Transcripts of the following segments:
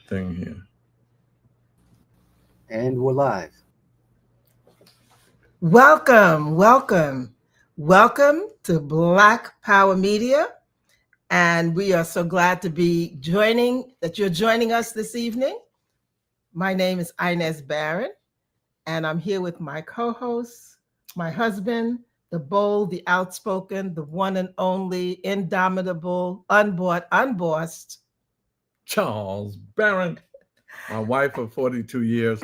thing here. And we're live. Welcome, welcome, welcome to Black Power Media. And we are so glad to be you're joining us this evening. My name is Inez Barron, and I'm here with my co-host, my husband, the bold, the outspoken, the one and only, indomitable, unbought, unbossed, Charles Barron, my wife of 42 years,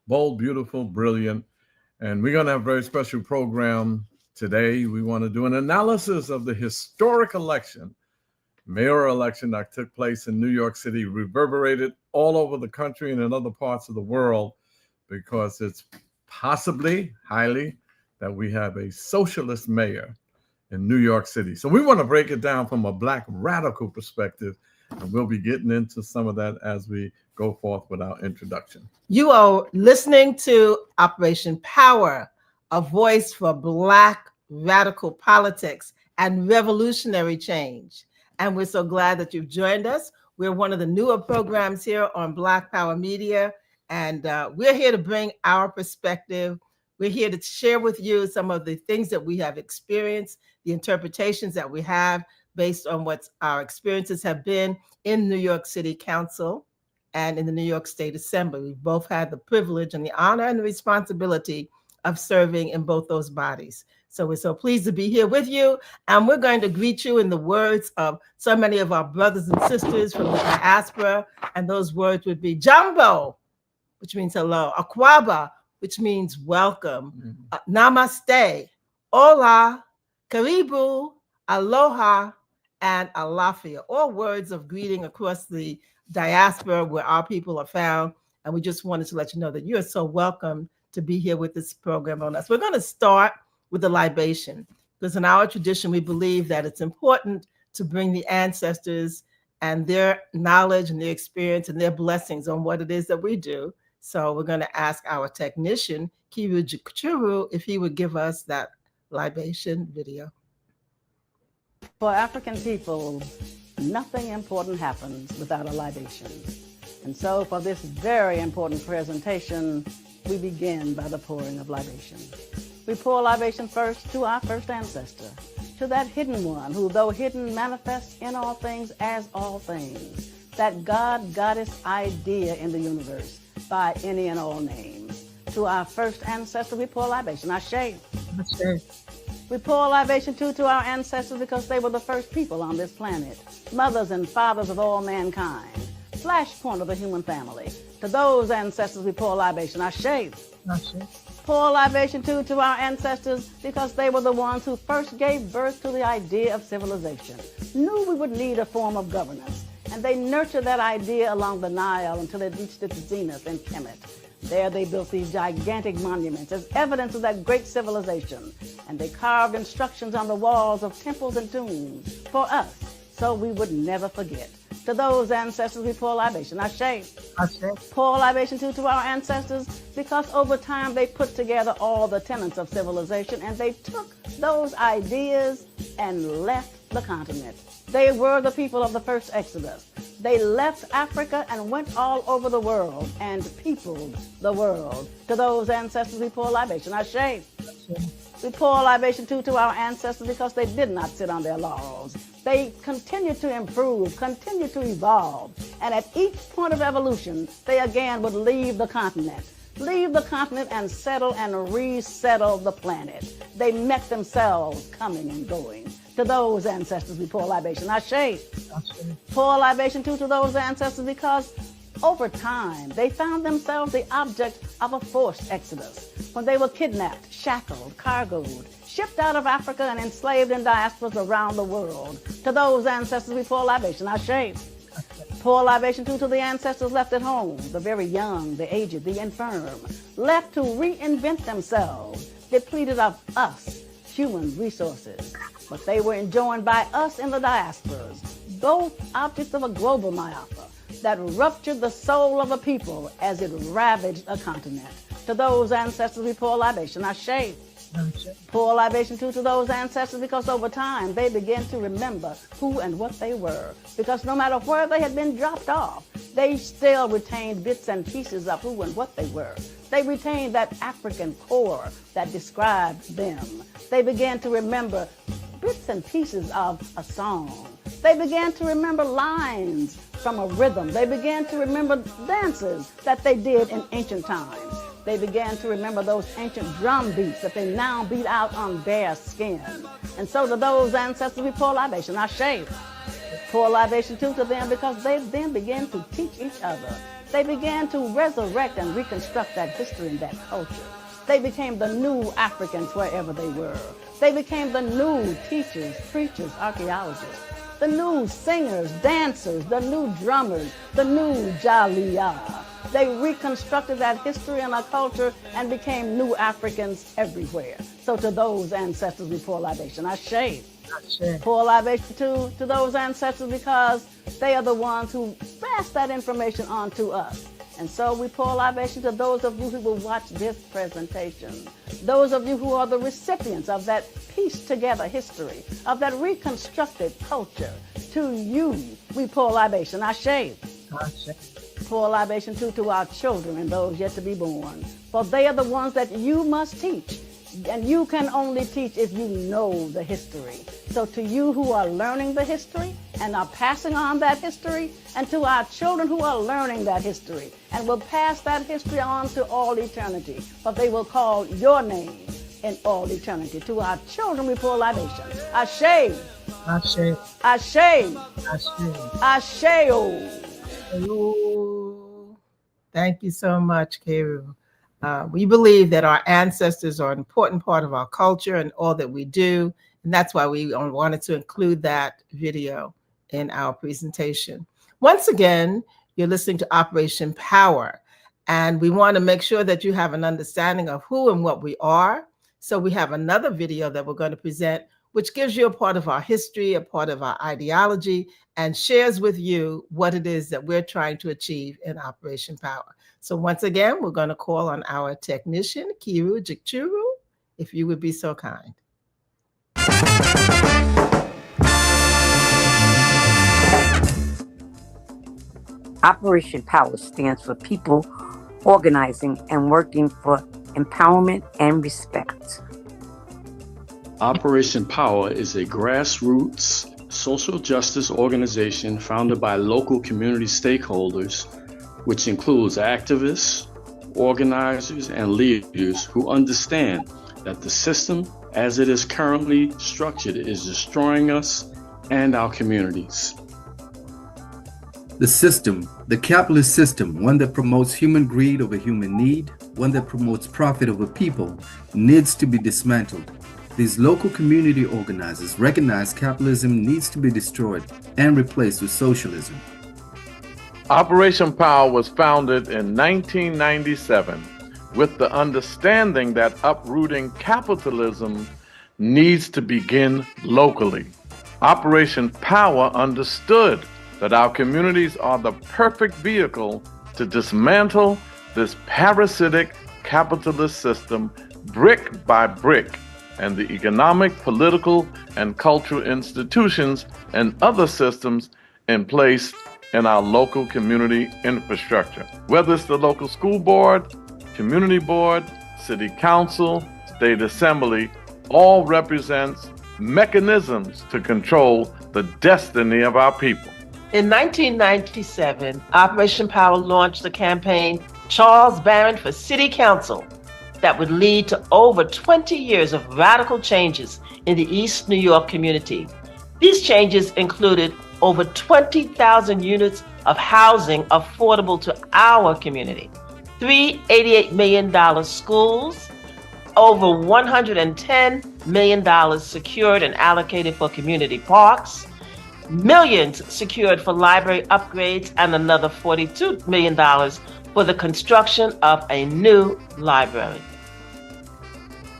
bold, beautiful, brilliant. And we're going to have a very special program today. We want to do an analysis of the historic election, mayoral election that took place in New York City, reverberated all over the country and in other parts of the world, because it's possibly, highly, that we have a socialist mayor in New York City. So we want to break it down from a Black radical perspective, and we'll be getting into some of that as we go forth with our introduction. You are listening to Operation Power, a voice for Black radical politics and revolutionary change. And we're so glad that you've joined us. We're one of the newer programs here on Black Power Media, and we're here to bring our perspective. We're here to share with you some of the things that we have experienced, the interpretations that we have based on what our experiences have been in New York City Council and in the New York State Assembly. We've both had the privilege and the honor and the responsibility of serving in both those bodies. So we're so pleased to be here with you. And we're going to greet you in the words of so many of our brothers and sisters from the diaspora. And those words would be Jambo, which means hello, Akwaba, which means welcome, Namaste, Hola, Karibu, Aloha, and Alafia, all words of greeting across the diaspora where our people are found. And we just wanted to let you know that you're so welcome to be here with this program on us. We're going to start with the libation, because in our tradition, we believe that it's important to bring the ancestors and their knowledge and their experience and their blessings on what it is that we do. So we're going to ask our technician, Kiru Churu, if he would give us that libation video. For African people, nothing important happens without a libation. And so for this very important presentation, we begin by the pouring of libation. We pour libation first to our first ancestor, to that hidden one who, though hidden, manifests in all things as all things, that God-goddess idea in the universe by any and all names. To our first ancestor, we pour libation. Ashe. Ashe. We pour libation too to our ancestors because they were the first people on this planet, mothers and fathers of all mankind, flashpoint of the human family. To those ancestors, we pour libation. Ashe. Ashe. Pour libation too to our ancestors because they were the ones who first gave birth to the idea of civilization, knew we would need a form of governance, and they nurtured that idea along the Nile until it reached its zenith in Kemet. There they built these gigantic monuments as evidence of that great civilization, and they carved instructions on the walls of temples and tombs for us, so we would never forget. To those ancestors, we pour libation. Ashe. Ashe. Pour libation too to our ancestors because over time they put together all the tenets of civilization, and they took those ideas and left the continent. They were the people of the first Exodus. They left Africa and went all over the world and peopled the world. To those ancestors, we pour libation. Ashe. We pour libation too to our ancestors because they did not sit on their laurels. They continued to improve, continued to evolve, and at each point of evolution, they again would leave the continent and settle and resettle the planet. They met themselves coming and going. To those ancestors, we pour libation. Ashe. Pour libation too to those ancestors because over time, they found themselves the object of a forced exodus when they were kidnapped, shackled, cargoed, shipped out of Africa and enslaved in diasporas around the world. To those ancestors, we pour libation. Ashe. Pour libation too to the ancestors left at home, the very young, the aged, the infirm, left to reinvent themselves, depleted of us, human resources. But they were enjoined by us in the diasporas, both objects of a global myopia that ruptured the soul of a people as it ravaged a continent. To those ancestors, we pour libation. Ashe. Pour a libation too to those ancestors, because over time they began to remember who and what they were. Because no matter where they had been dropped off, they still retained bits and pieces of who and what they were. They retained that African core that described them. They began to remember bits and pieces of a song. They began to remember lines from a rhythm. They began to remember dances that they did in ancient times. They began to remember those ancient drum beats that they now beat out on bare skin. And so to those ancestors, we pour libation. I shave. Pour libation too to them, because they then began to teach each other. They began to resurrect and reconstruct that history and that culture. They became the new Africans wherever they were. They became the new teachers, preachers, archaeologists, the new singers, dancers, the new drummers, the new Jaliyah. They reconstructed that history and our culture and became new Africans everywhere. So to those ancestors, we pour libation. I shave. Pour libation to those ancestors, because they are the ones who pass that information on to us. And so we pour libation to those of you who will watch this presentation. Those of you who are the recipients of that pieced together history, of that reconstructed culture. To you, we pour libation. I shave. Pour libation too to our children and those yet to be born. For they are the ones that you must teach. And you can only teach if you know the history. So to you who are learning the history and are passing on that history, and to our children who are learning that history and will pass that history on to all eternity, but they will call your name in all eternity. To our children, we pour libation. Ashe. Ashe. Ashe. Ashe. Ashe. Thank you so much, Keru. We believe that our ancestors are an important part of our culture and all that we do. And that's why we wanted to include that video in our presentation. Once again, you're listening to Operation Power. And we want to make sure that you have an understanding of who and what we are. So we have another video that we're going to present, which gives you a part of our history, a part of our ideology, and shares with you what it is that we're trying to achieve in Operation Power. So once again, we're going to call on our technician, Kiru Jikchuru, if you would be so kind. Operation Power stands for people organizing and working for empowerment and respect. Operation Power is a grassroots social justice organization founded by local community stakeholders, which includes activists, organizers, and leaders who understand that the system as it is currently structured is destroying us and our communities. The system, the capitalist system, one that promotes human greed over human need, one that promotes profit over people, needs to be dismantled. These local community organizers recognize capitalism needs to be destroyed and replaced with socialism. Operation Power was founded in 1997 with the understanding that uprooting capitalism needs to begin locally. Operation Power understood that our communities are the perfect vehicle to dismantle this parasitic capitalist system brick by brick, and the economic, political, and cultural institutions and other systems in place in our local community infrastructure. Whether it's the local school board, community board, city council, state assembly, all represents mechanisms to control the destiny of our people. In 1997, Operation Power launched the campaign Charles Barron for City Council that would lead to over 20 years of radical changes in the East New York community. These changes included over 20,000 units of housing affordable to our community, 3 $88 million schools, over $110 million secured and allocated for community parks, millions secured for library upgrades, and another $42 million for the construction of a new library.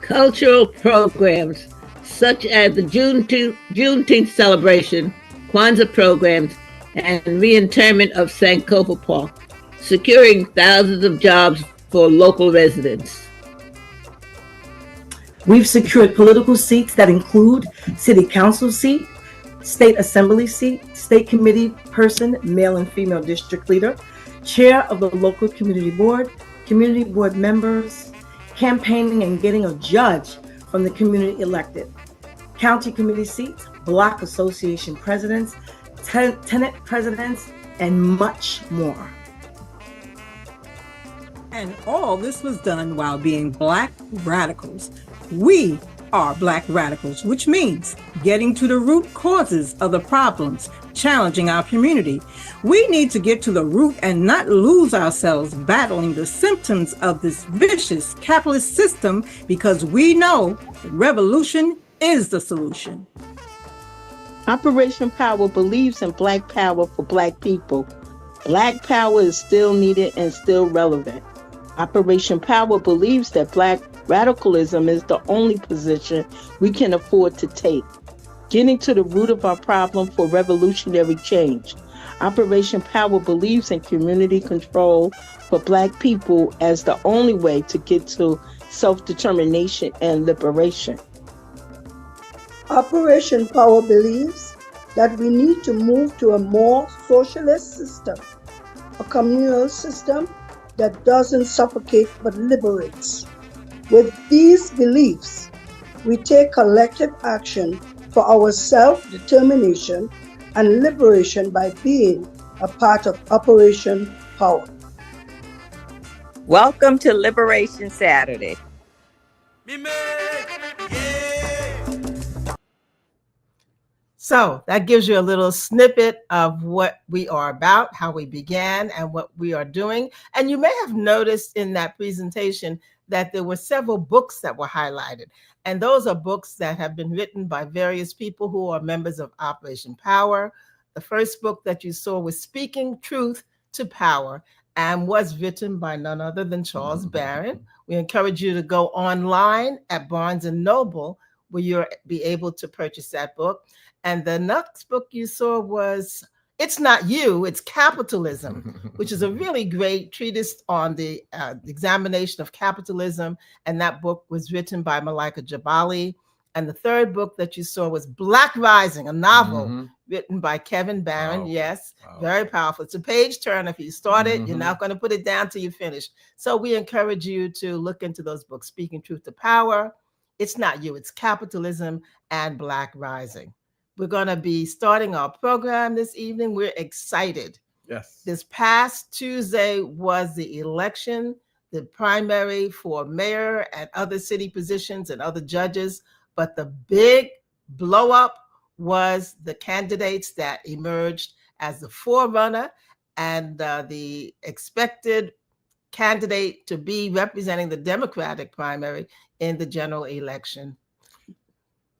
Cultural programs such as the Juneteenth celebration, Kwanzaa programs, and reinterment of Sankofa Park, securing thousands of jobs for local residents. We've secured political seats that include city council seat, state assembly seat, state committee person, male and female district leader, chair of the local community board members, campaigning and getting a judge from the community elected, county committee seats, block association presidents, tenant presidents, and much more. And all this was done while being Black radicals. We are Black radicals, which means getting to the root causes of the problems challenging our community. We need to get to the root and not lose ourselves battling the symptoms of this vicious capitalist system, because we know revolution is the solution. Operation Power believes in Black power for Black people. Black power is still needed and still relevant. Operation Power believes that Black radicalism is the only position we can afford to take. Getting to the root of our problem for revolutionary change. Operation Power believes in community control for Black people as the only way to get to self-determination and liberation. Operation Power believes that we need to move to a more socialist system, a communal system that doesn't suffocate but liberates. With these beliefs, we take collective action for our self-determination and liberation by being a part of Operation Power. Welcome to Liberation Saturday. So that gives you a little snippet of what we are about, how we began, and what we are doing. And you may have noticed in that presentation that there were several books that were highlighted. And those are books that have been written by various people who are members of Operation Power. The first book that you saw was Speaking Truth to Power, and was written by none other than Charles Barron. We encourage you to go online at Barnes & Noble, where you'll be able to purchase that book. And the next book you saw was It's Not You, It's Capitalism, which is a really great treatise on the examination of capitalism. And that book was written by Malika Jabali. And the third book that you saw was Black Rising, a novel written by Kevin Barron. Wow. Yes, very powerful. It's a page turner. If you start it, you're not going to put it down till you finish. So we encourage you to look into those books, Speaking Truth to Power, It's Not You, It's Capitalism, and Black Rising. We're going to be starting our program this evening. We're excited. Yes. This past Tuesday was the election, the primary for mayor and other city positions and other judges. But the big blow up was the candidates that emerged as the forerunner and the expected candidate to be representing the Democratic primary in the general election.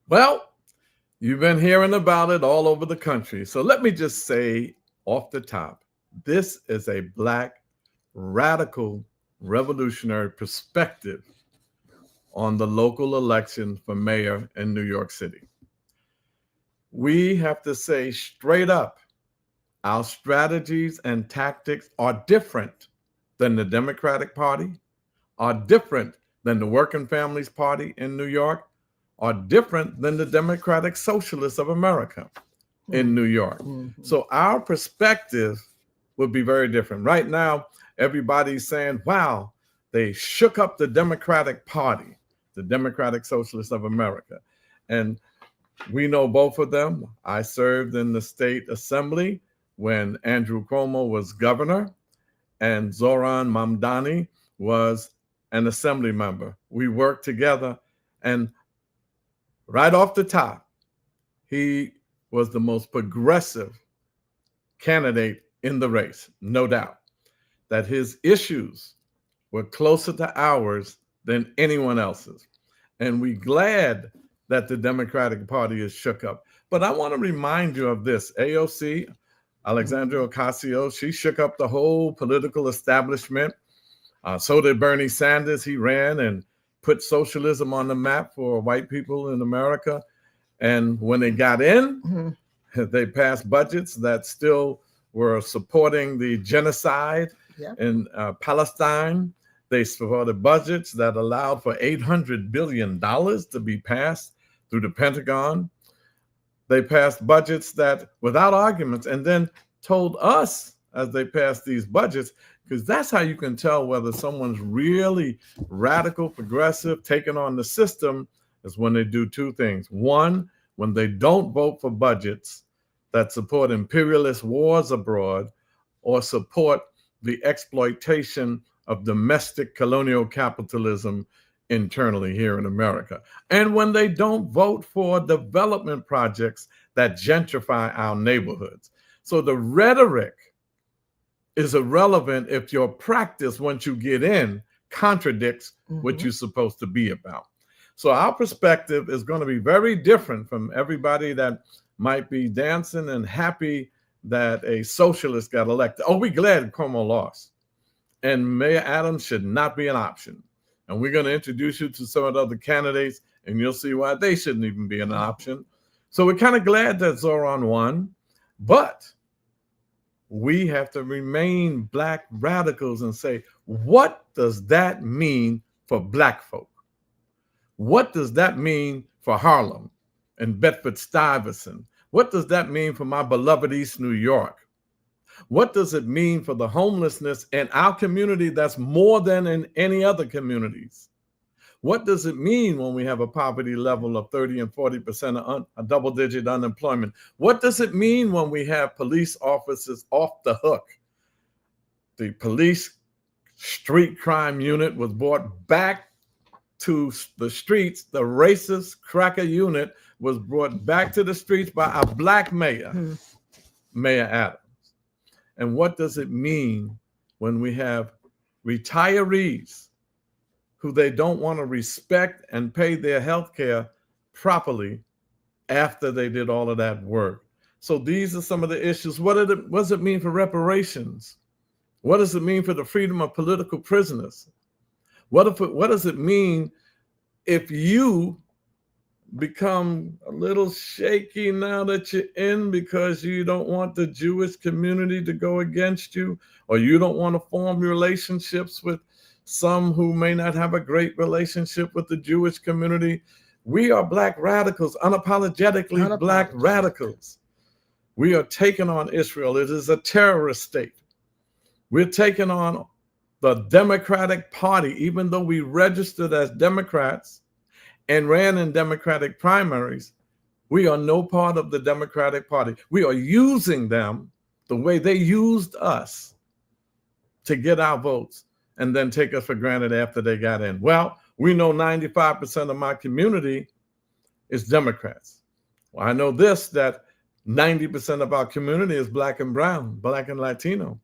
Well, you've been hearing about it all over the country. So let me just say off the top, this is a Black radical revolutionary perspective on the local election for mayor in New York City. We have to say straight up, our strategies and tactics are different than the Democratic Party, are different than the Working Families Party in New York, are different than the Democratic Socialists of America in New York. So our perspective would be very different. Right now, everybody's saying, wow, they shook up the Democratic Party, the Democratic Socialists of America. And we know both of them. I served in the state assembly when Andrew Cuomo was governor and Zoran Mamdani was an assembly member. We worked together, and right off the top, he was the most progressive candidate in the race, no doubt, that his issues were closer to ours than anyone else's. And we're glad that the Democratic Party is shook up. But I want to remind you of this. AOC, Alexandria Ocasio, she shook up the whole political establishment. So did Bernie Sanders. He ran and put socialism on the map for white people in America. And when they got in, they passed budgets that still were supporting the genocide in Palestine They supported budgets that allowed for $800 billion to be passed through the Pentagon. They passed budgets that, without arguments, and then told us as they passed these budgets, because that's how you can tell whether someone's really radical, progressive, taking on the system, is when they do two things. One, when they don't vote for budgets that support imperialist wars abroad or support the exploitation of domestic colonial capitalism internally here in America. And when they don't vote for development projects that gentrify our neighborhoods. So the rhetoric is irrelevant if your practice, once you get in, contradicts what you're supposed to be about. So our perspective is going to be very different from everybody that might be dancing and happy that a socialist got elected. Oh, we're glad Cuomo lost. And Mayor Adams should not be an option. And we're going to introduce you to some of the other candidates, and you'll see why they shouldn't even be an option. So we're kind of glad that Zoran won, but we have to remain Black radicals and say, what does that mean for Black folk? What does that mean for Harlem and Bedford-Stuyvesant? What does that mean for my beloved East New York? What does it mean for the homelessness in our community that's more than in any other communities? What does it mean when we have a poverty level of 30 and 40% a double-digit unemployment? What does it mean when we have police officers off the hook? The police street crime unit was brought back to the streets. The racist cracker unit was brought back to the streets by a Black mayor, Mayor Adams. And what does it mean when we have retirees who they don't want to respect and pay their health care properly after they did all of that work? So these are some of the issues. What does it mean for reparations? What does it mean for the freedom of political prisoners? What does it mean if you become a little shaky now that you're in because you don't want the Jewish community to go against you, or you don't want to form relationships with some who may not have a great relationship with the Jewish community? We are Black radicals, unapologetically Black radicals. We are taking on Israel. It is a terrorist state. We're taking on the Democratic Party, even though we registered as Democrats and ran in Democratic primaries. We are no part of the Democratic Party. We are using them the way they used us to get our votes and then take us for granted after they got in. Well, we know 95% of my community is Democrats. Well, I know this, that 90% of our community is Black and brown, Black and Latino.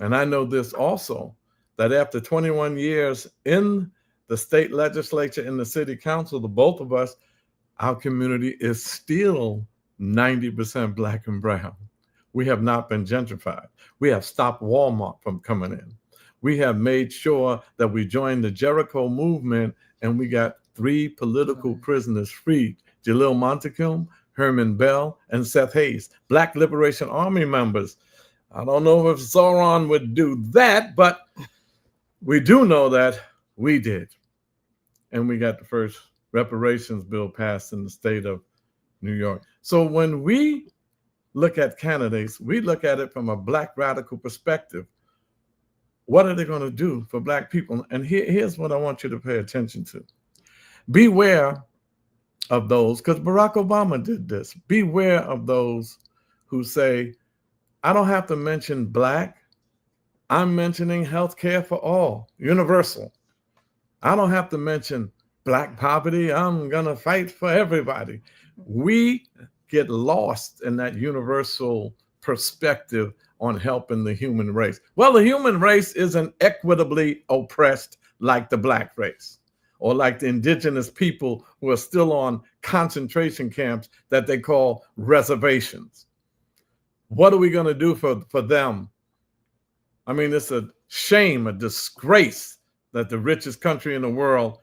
And I know this also, that after 21 years in the state legislature and the city council, the both of us, our community is still 90% Black and brown. We have not been gentrified. We have stopped Walmart from coming in. We have made sure that we joined the Jericho movement, and we got 3 political prisoners freed: Jalil Montecalm, Herman Bell, and Seth Hayes, Black Liberation Army members. I don't know if Zoran would do that, but we do know that we did. And we got the first reparations bill passed in the state of New York. So when we look at candidates, we look at it from a Black radical perspective. What are they going to do for Black people? And here's what I want you to pay attention to. Beware of those, because Barack Obama did this. Beware of those who say, I don't have to mention Black. I'm mentioning health care for all, universal. I don't have to mention Black poverty. I'm going to fight for everybody. We get lost in that universal perspective on helping the human race. Well, the human race isn't equitably oppressed like the Black race, or like the indigenous people who are still on concentration camps that they call reservations. What are we going to do for them? I mean, it's a shame, a disgrace that the richest country in the world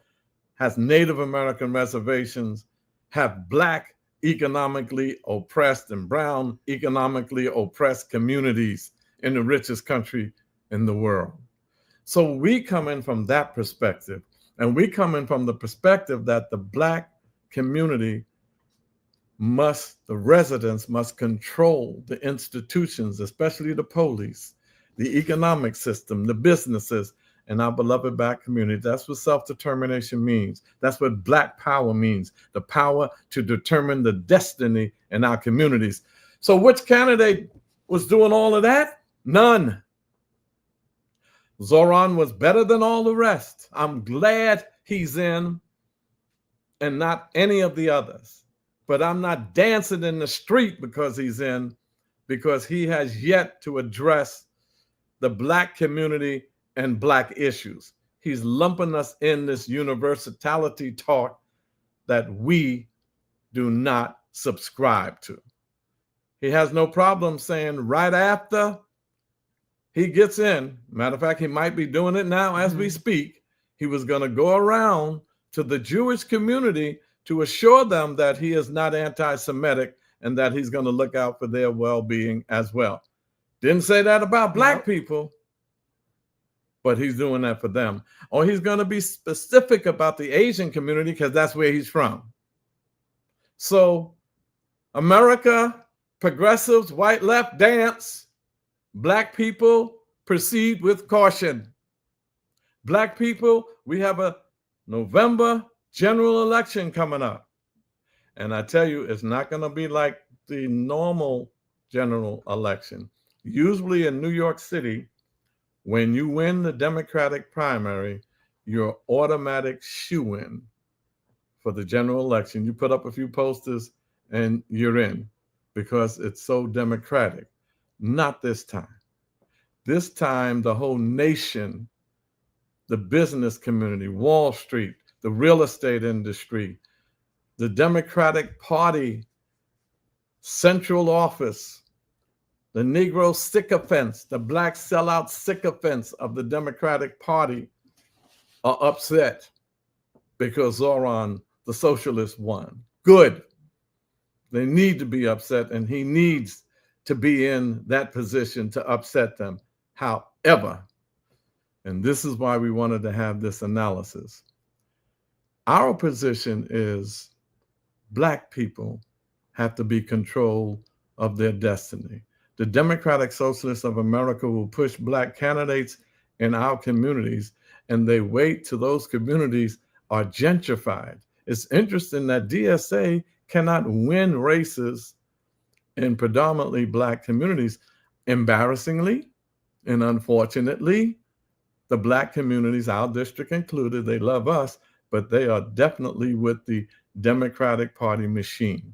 has Native American reservations, have Black economically oppressed and brown economically oppressed communities in the richest country in the world. So we come in from that perspective, and we come in from the perspective that the Black community the residents must control the institutions, especially the police, the economic system, the businesses, and our beloved Black community. That's what self-determination means. That's what Black power means, the power to determine the destiny in our communities. So which candidate was doing all of that? None. Zoran was better than all the rest. I'm glad he's in and not any of the others. But I'm not dancing in the street because he's in, because he has yet to address the Black community and Black issues. He's lumping us in this universality talk that we do not subscribe to. He has no problem saying right after he gets in, matter of fact, he might be doing it now as we speak, he was going to go around to the Jewish community to assure them that he is not anti-Semitic and that he's going to look out for their well-being as well. Didn't say that about Black people, but he's doing that for them. Or he's going to be specific about the Asian community because that's where he's from. So America, progressives, white left, dance. Black people, proceed with caution. Black people, we have a November general election coming up. And I tell you, it's not going to be like the normal general election. Usually in New York City, when you win the Democratic primary, you're automatic shoo-in for the general election. You put up a few posters and you're in because it's so democratic. Not this time. This time, the whole nation, the business community, Wall Street, the real estate industry, the Democratic Party, central office, the Negro sycophants, the Black sellout sycophants of the Democratic Party are upset because Zoran, the socialist, won. Good. They need to be upset, and he needs to be in that position to upset them. However, and this is why we wanted to have this analysis, our position is Black people have to be control of their destiny. The Democratic Socialists of America will push Black candidates in our communities, and they wait till those communities are gentrified. It's interesting that DSA cannot win races in predominantly Black communities. Embarrassingly and unfortunately, the Black communities, our district included, they love us, but they are definitely with the Democratic Party machine.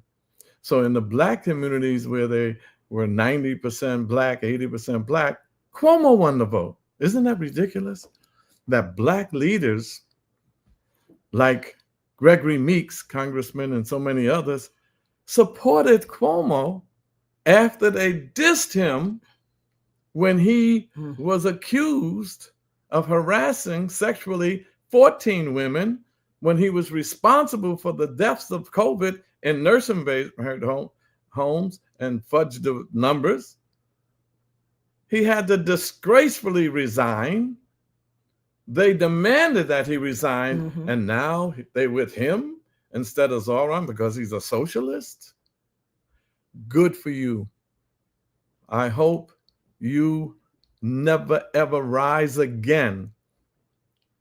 So in the Black communities where they were 90% Black, 80% Black, Cuomo won the vote. Isn't that ridiculous? That Black leaders like Gregory Meeks, congressman, and so many others, supported Cuomo after they dissed him when he was accused of harassing sexually 14 women when he was responsible for the deaths of COVID in nursing homes and fudged the numbers. He had to disgracefully resign. They demanded that he resign, and now they with him instead of Zoran because he's a socialist. Good for you. I hope you never ever rise again.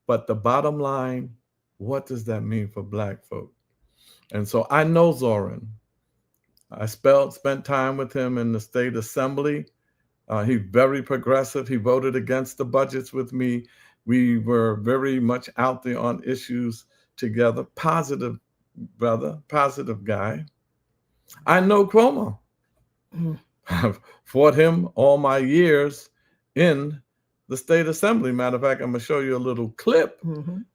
But the bottom line, what does that mean for Black folk? And so I know Zoran. I spent time with him in the state assembly. He's very progressive. He voted against the budgets with me. We were very much out there on issues together. Positive brother, positive guy. I know Cuomo. I've fought him all my years in the state assembly. Matter of fact, I'm going to show you a little clip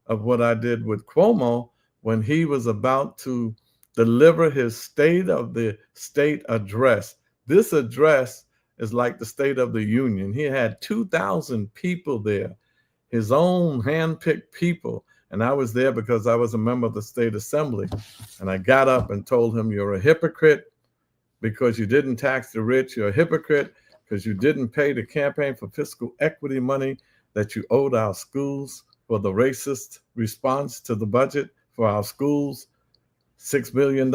of what I did with Cuomo when he was about to deliver his State of the State address. This address is like the State of the Union. He had 2,000 people there, his own handpicked people. And I was there because I was a member of the state assembly. And I got up and told him, you're a hypocrite because you didn't tax the rich. You're a hypocrite because you didn't pay the campaign for fiscal equity money that you owed our schools for the racist response to the budget for our schools, $6 billion,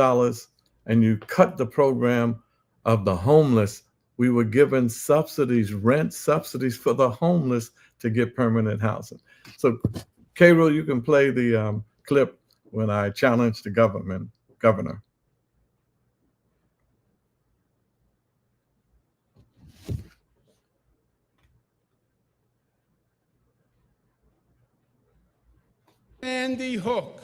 and you cut the program of the homeless. We were given subsidies, rent subsidies for the homeless to get permanent housing. So, K-Rool, you can play the clip when I challenged the governor. Sandy Hook,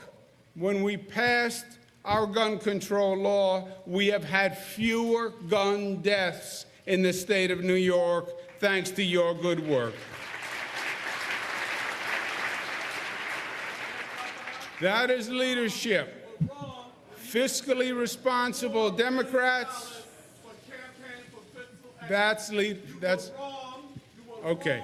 when we passed our gun control law, we have had fewer gun deaths in the state of New York, thanks to your good work. That is leadership. Fiscally responsible Democrats. That's okay.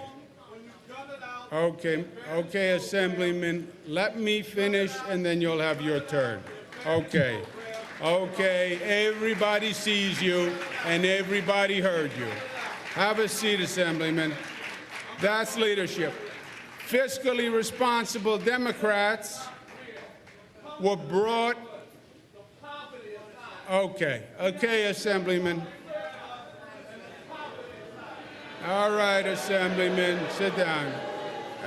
Okay, Assemblyman, let me finish and then you'll have your turn. Okay, everybody sees you and everybody heard you. Have a seat, Assemblyman. That's leadership. Fiscally responsible Democrats were brought. Okay, Assemblyman. All right, Assemblyman, sit down.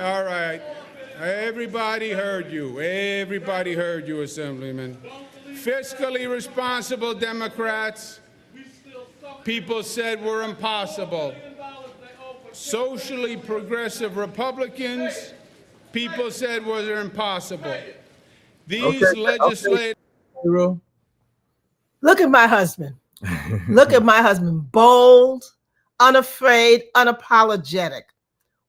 All right. Everybody heard you. Everybody heard you, Assemblyman. Fiscally responsible Democrats, people said were impossible. Socially progressive Republicans, people said were impossible. These legislators. Look at my husband. Look at my husband. Bold, unafraid, unapologetic.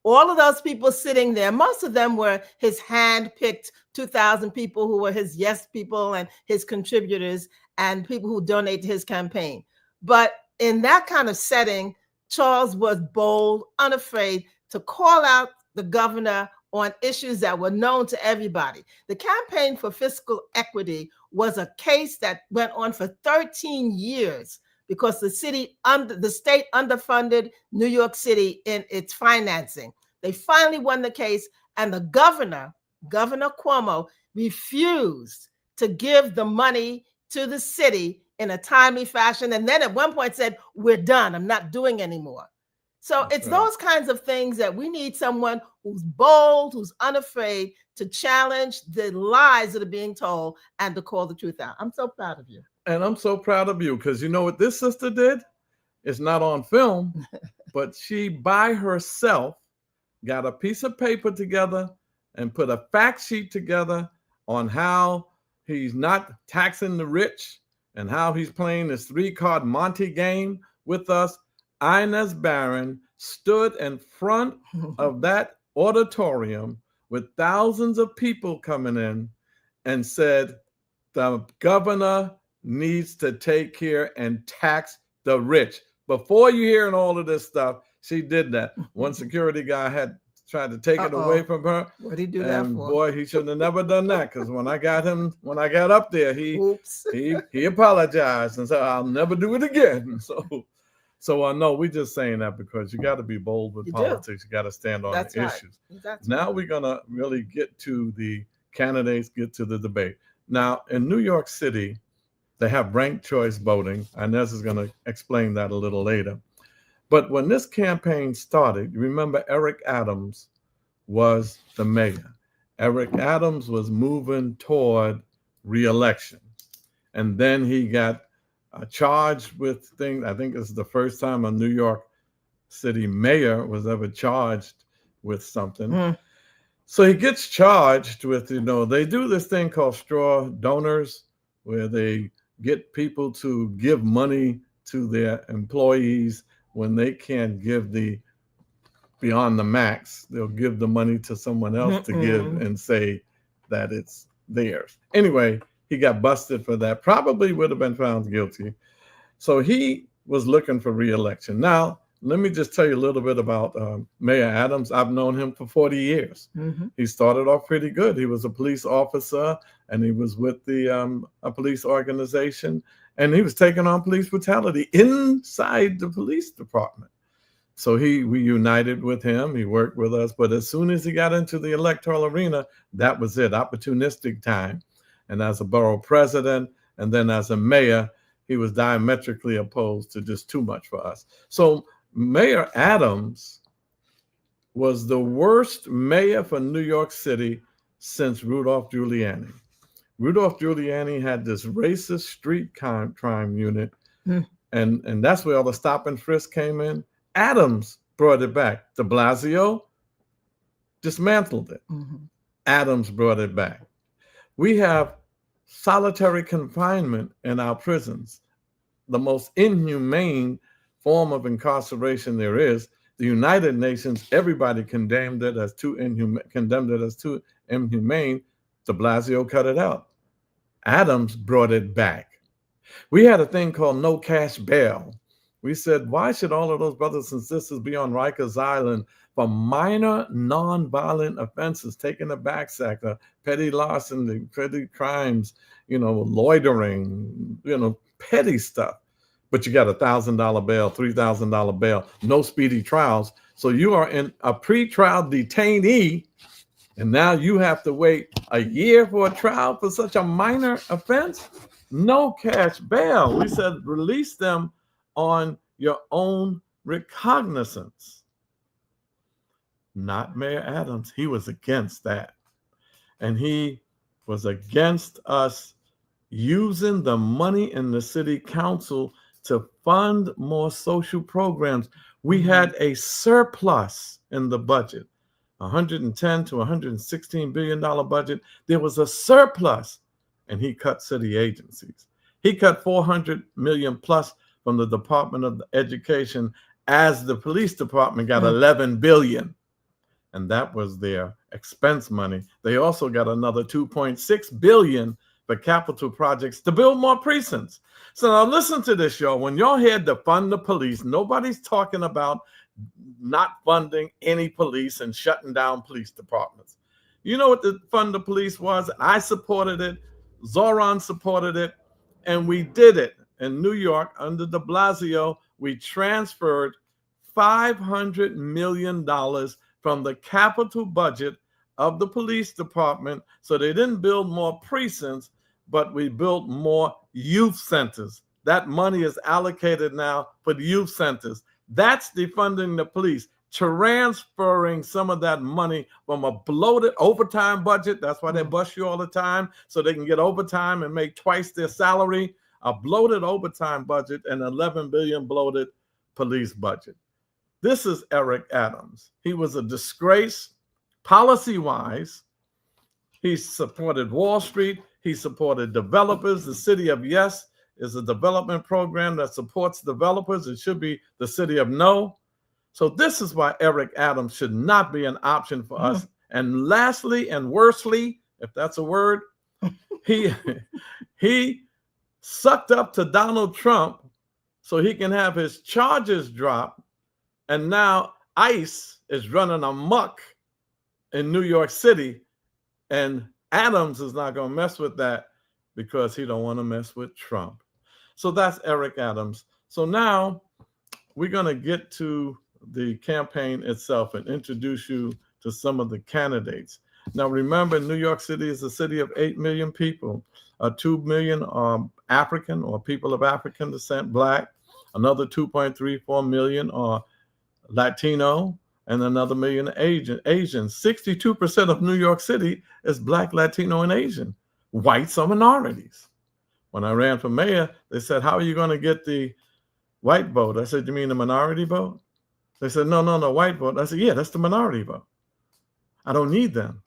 All of those people sitting there, most of them were his hand-picked 2,000 people who were his yes people and his contributors and people who donate to his campaign. But in that kind of setting, Charles was bold, unafraid to call out the governor on issues that were known to everybody. The Campaign for Fiscal Equity was a case that went on for 13 years because the state underfunded New York City in its financing. They finally won the case, and the Governor Cuomo, refused to give the money to the city in a timely fashion. And then at one point said, we're done, I'm not doing anymore. So it's those kinds of things that we need someone who's bold, who's unafraid to challenge the lies that are being told and to call the truth out. I'm so proud of you. And I'm so proud of you because you know what this sister did? It's not on film, but she by herself got a piece of paper together and put a fact sheet together on how he's not taxing the rich and how he's playing this 3-card Monte game with us. Inez Barron stood in front of that auditorium with thousands of people coming in and said, the governor needs to take care and tax the rich. Before you hearing all of this stuff, she did that. One security guy had tried to take it away from her. What did he do that for? Boy, he shouldn't have never done that because when I got up there, he apologized and said, I'll never do it again. So no, we're just saying that because you got to be bold with politics. You got to stand on the issues. Now we're going to really get to the candidates, get to the debate. Now, in New York City, they have ranked choice voting. Inez is going to explain that a little later. But when this campaign started, you remember Eric Adams was the mayor. Eric Adams was moving toward re-election. And then he got charged with things. I think this is the first time a New York City mayor was ever charged with something. So he gets charged with, they do this thing called straw donors, where they get people to give money to their employees when they can't give beyond the max. They'll give the money to someone else to give and say that it's theirs. Anyway, he got busted for that, probably would have been found guilty. So he was looking for re-election. Now, let me just tell you a little bit about Mayor Adams. I've known him for 40 years. He started off pretty good. He was a police officer and he was with a police organization, and he was taking on police brutality inside the police department. So we united with him. He worked with us. But as soon as he got into the electoral arena, that was it, opportunistic time. And as a borough president and then as a mayor, he was diametrically opposed to just too much for us. So Mayor Adams was the worst mayor for New York City since Rudolph Giuliani. Rudolph Giuliani had this racist street crime unit, and that's where all the stop and frisk came in. Adams brought it back. De Blasio dismantled it. Adams brought it back. We have solitary confinement in our prisons, the most inhumane form of incarceration there is. The United Nations, everybody condemned it as too inhumane. De Blasio cut it out. Adams brought it back. We had a thing called no cash bail. We said, why should all of those brothers and sisters be on Rikers Island for minor non-violent offenses, taking a backsack, petty larceny, petty crimes, loitering, petty stuff. But you got $1,000 bail, $3,000 bail, no speedy trials. So you are in a pretrial detainee, and now you have to wait a year for a trial for such a minor offense? No cash bail. We said release them on your own recognizance. Not Mayor Adams. He was against that. And he was against us using the money in the city council to fund more social programs. We had a surplus in the budget, $110 to $116 billion budget. There was a surplus, and he cut city agencies. He cut $400 million plus from the Department of Education, as the police department got $11 billion. And that was their expense money. They also got another $2.6 billion for capital projects to build more precincts. So now listen to this, y'all. When y'all hear defund the police, nobody's talking about not funding any police and shutting down police departments. You know what the fund the police was? I supported it. Zoran supported it. And we did it in New York under de Blasio. We transferred $500 million from the capital budget of the police department. So they didn't build more precincts, but we built more youth centers. That money is allocated now for the youth centers. That's defunding the police, transferring some of that money from a bloated overtime budget. That's why they bust you all the time, so they can get overtime and make twice their salary. A bloated overtime budget and $11 billion bloated police budget. This is Eric Adams. He was a disgrace policy-wise. He supported Wall Street. He supported developers. The City of Yes is a development program that supports developers. It should be the City of No. So this is why Eric Adams should not be an option for us. And lastly and worstly, if that's a word, he sucked up to Donald Trump so he can have his charges dropped. And now ICE is running amok in New York City. And Adams is not going to mess with that because he don't want to mess with Trump. So that's Eric Adams. So now we're going to get to the campaign itself and introduce you to some of the candidates. Now, remember, New York City is a city of 8 million people. 2 million are African or people of African descent, Black. Another 2.34 million are Latino, and another million Asian. 62% of New York City is Black, Latino, and Asian. Whites are minorities. When I ran for mayor, they said, how are you going to get the white vote? I said, you mean the minority vote? They said, no, white vote. I said, yeah, that's the minority vote. I don't need them.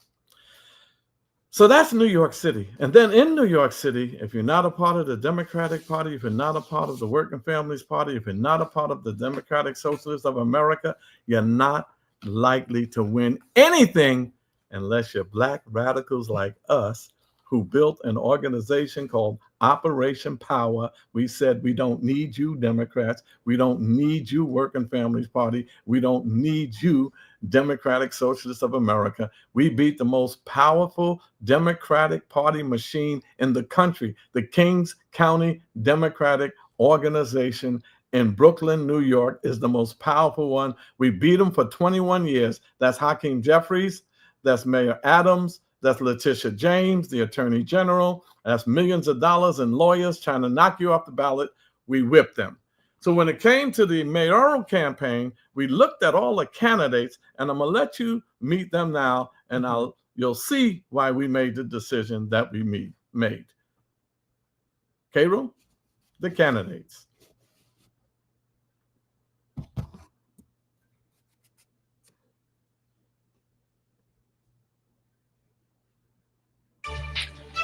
So that's New York City. And then in New York City, if you're not a part of the Democratic Party, if you're not a part of the Working Families Party, if you're not a part of the Democratic Socialists of America, you're not likely to win anything unless you're Black radicals like us who built an organization called Operation Power. We said, we don't need you, Democrats. We don't need you, Working Families Party. We don't need you, Democratic Socialists of America. We beat the most powerful Democratic Party machine in the country, the Kings County Democratic Organization, in Brooklyn, New York is the most powerful one. We beat them for 21 years. That's Hakeem Jeffries. That's Mayor Adams. That's Letitia James, the Attorney General. That's millions of dollars in lawyers trying to knock you off the ballot. We whipped them. So when it came to the mayoral campaign, we looked at all the candidates, and I'm going to let you meet them now, and you'll see why we made the decision that we made. Cairo, the candidates.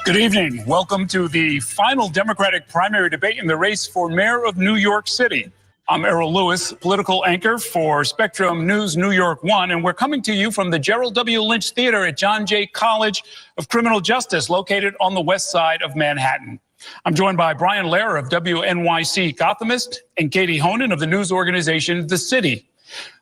Good evening. Welcome to the final Democratic primary debate in the race for mayor of New York City. I'm Errol Lewis, political anchor for Spectrum News New York 1, and we're coming to you from the Gerald W. Lynch Theater at John Jay College of Criminal Justice, located on the west side of Manhattan. I'm joined by Brian Lehrer of WNYC Gothamist and Katie Honan of the news organization The City.